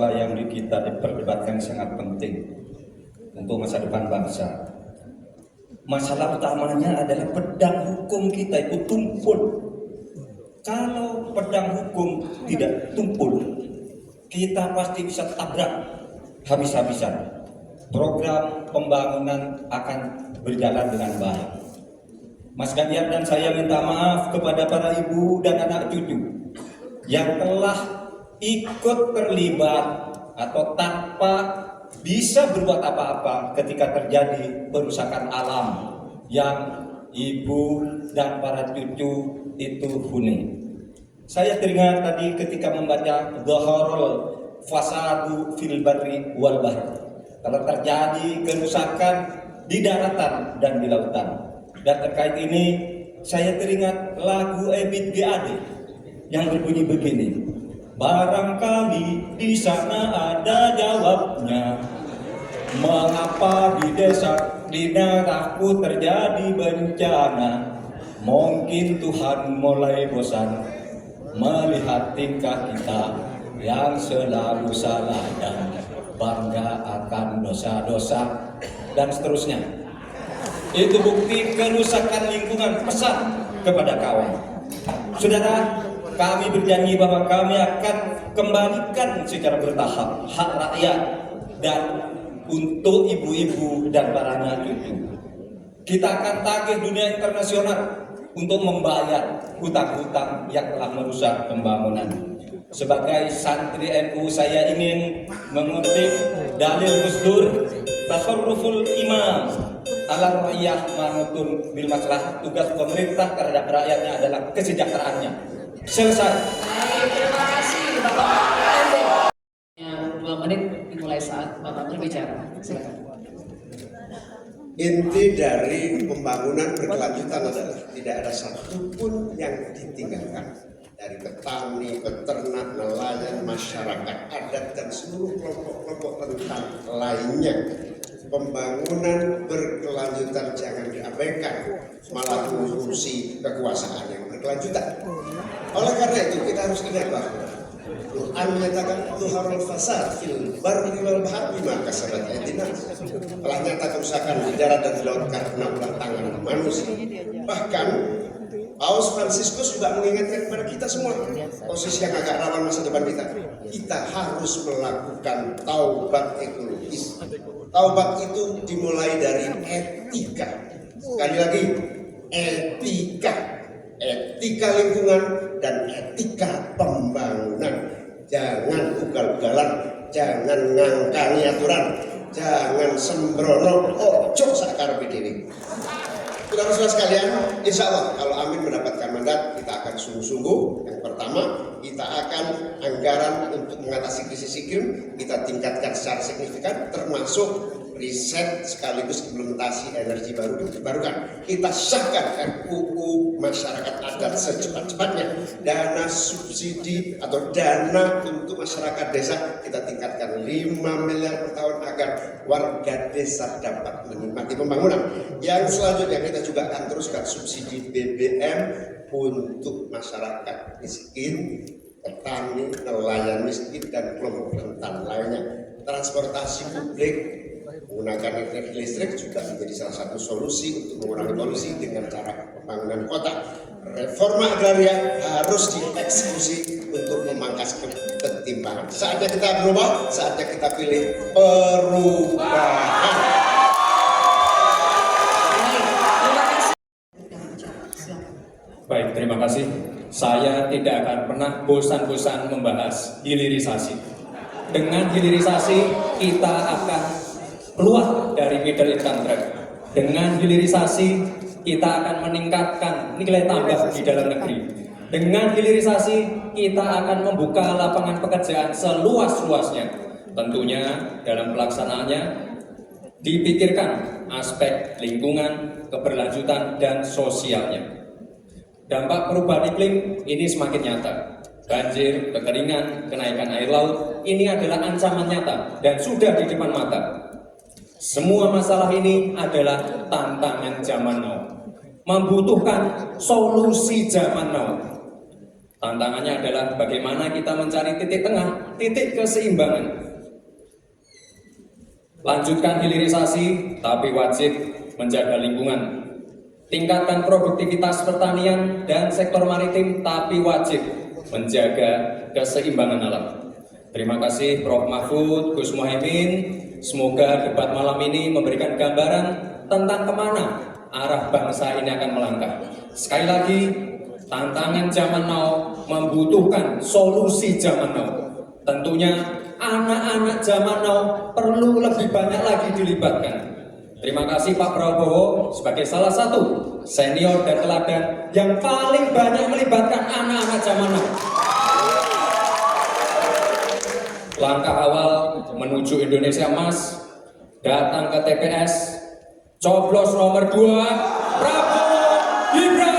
masalah yang kita diperdebatkan sangat penting untuk masa depan bangsa. Masalah utamanya adalah pedang hukum kita itu tumpul. Kalau pedang hukum tidak tumpul, kita pasti bisa tabrak habis-habisan. Program pembangunan akan berjalan dengan baik. Mas Ganjar dan saya minta maaf kepada para ibu dan anak cucu yang telah ikut terlibat atau tanpa bisa berbuat apa-apa ketika terjadi perusakan alam yang ibu dan para cucu itu huni. Saya teringat tadi ketika membaca Dhaharul Fasadu fil barri wal bahri. Kalau terjadi kerusakan di daratan dan di lautan. Dan terkait ini saya teringat lagu Ebit GAD yang berbunyi begini. Barangkali di sana ada jawabnya. Mengapa di desa di daerahku terjadi bencana? Mungkin Tuhan mulai bosan melihat tingkah kita yang selalu salah dan bangga akan dosa-dosa dan seterusnya. Itu bukti kerusakan lingkungan. Pesan kepada kawan. Saudara, kami berjanji bahwa kami akan kembalikan secara bertahap hak rakyat dan untuk ibu-ibu dan para anak cucu. Kita akan tagih dunia internasional untuk membayar hutang-hutang yang telah merusak pembangunan. Sebagai santri NU, saya ingin mengutip dalil Gus Dur, tasarruful imam ala rakyat manutun bil masalah. Tugas pemerintah terhadap rakyatnya adalah kesejahteraannya. Selesai. Terima kasih Bapak. 2 menit dimulai saat Bapak berbicara. Silakan. Inti dari pembangunan berkelanjutan adalah tidak ada satupun yang ditinggalkan. Dari petani, peternak, nelayan, masyarakat adat, dan seluruh kelompok-kelompok rentan lainnya. Pembangunan berkelanjutan jangan diabaikan, malah mengurusi kekuasaan yang berkelanjutan. Oleh karena itu kita harus ingat bahwa Quran menyatakan Dhaharul fasad fil barri wal bahri bima kasabat aydina. Telah nyata kerusakan di darat dan di laut karena ulah tangan manusia. Bahkan Paus Fransiskus juga mengingatkan kepada kita semua, posisi yang agak rawan masa depan kita. Kita harus melakukan taubat ekologis. Taubat itu dimulai dari etika. Sekali lagi, etika. Etika lingkungan dan etika pembangunan. Jangan ugal-ugalan, jangan ngangkangi aturan, jangan sembrono, ojo sakarepe dhewe. Saudara-saudara sekalian, insya Allah kalau Amin mendapatkan mandat, kita akan sungguh-sungguh. Yang pertama, kita akan anggaran untuk mengatasi krisis iklim kita tingkatkan secara signifikan, termasuk riset sekaligus implementasi energi baru terbarukan. Kita sahkan RUU masyarakat adat secepat-cepatnya. Dana subsidi atau dana untuk masyarakat desa kita tingkatkan 5 miliar per tahun agar warga desa dapat menikmati pembangunan. Yang selanjutnya kita juga akan teruskan subsidi BBM untuk masyarakat miskin, petani, nelayan miskin, dan kelompok rentan lainnya. Transportasi publik menggunakan energi listrik juga menjadi salah satu solusi untuk mengurangi polusi dengan cara pembangunan kota. Reforma agraria harus dieksekusi untuk memangkas ketimpangan. Saatnya kita berubah, saatnya kita pilih perubahan. Baik, terima kasih. Saya tidak akan pernah bosan-bosan membahas hilirisasi. Dengan hilirisasi kita akan keluar dari middle income trap. Dengan hilirisasi kita akan meningkatkan nilai tambah di dalam negeri. Dengan hilirisasi kita akan membuka lapangan pekerjaan seluas-luasnya. Tentunya dalam pelaksanaannya dipikirkan aspek lingkungan, keberlanjutan, dan sosialnya. Dampak perubahan iklim ini semakin nyata. Banjir, kekeringan, kenaikan air laut ini adalah ancaman nyata dan sudah di depan mata. Semua masalah ini adalah tantangan zaman now, membutuhkan solusi zaman now. Tantangannya adalah bagaimana kita mencari titik tengah, titik keseimbangan. Lanjutkan hilirisasi, tapi wajib menjaga lingkungan. Tingkatkan produktivitas pertanian dan sektor maritim, tapi wajib menjaga keseimbangan alam. Terima kasih Prof. Mahfud, Gus Muhaimin. Semoga debat malam ini memberikan gambaran tentang kemana arah bangsa ini akan melangkah. Sekali lagi, tantangan zaman now membutuhkan solusi zaman now. Tentunya anak-anak zaman now perlu lebih banyak lagi dilibatkan. Terima kasih Pak Prabowo sebagai salah satu senior dan teladan yang paling banyak melibatkan anak-anak zaman now. Langkah awal menuju Indonesia Emas, datang ke TPS, coblos nomor 2, Prabowo Gibran.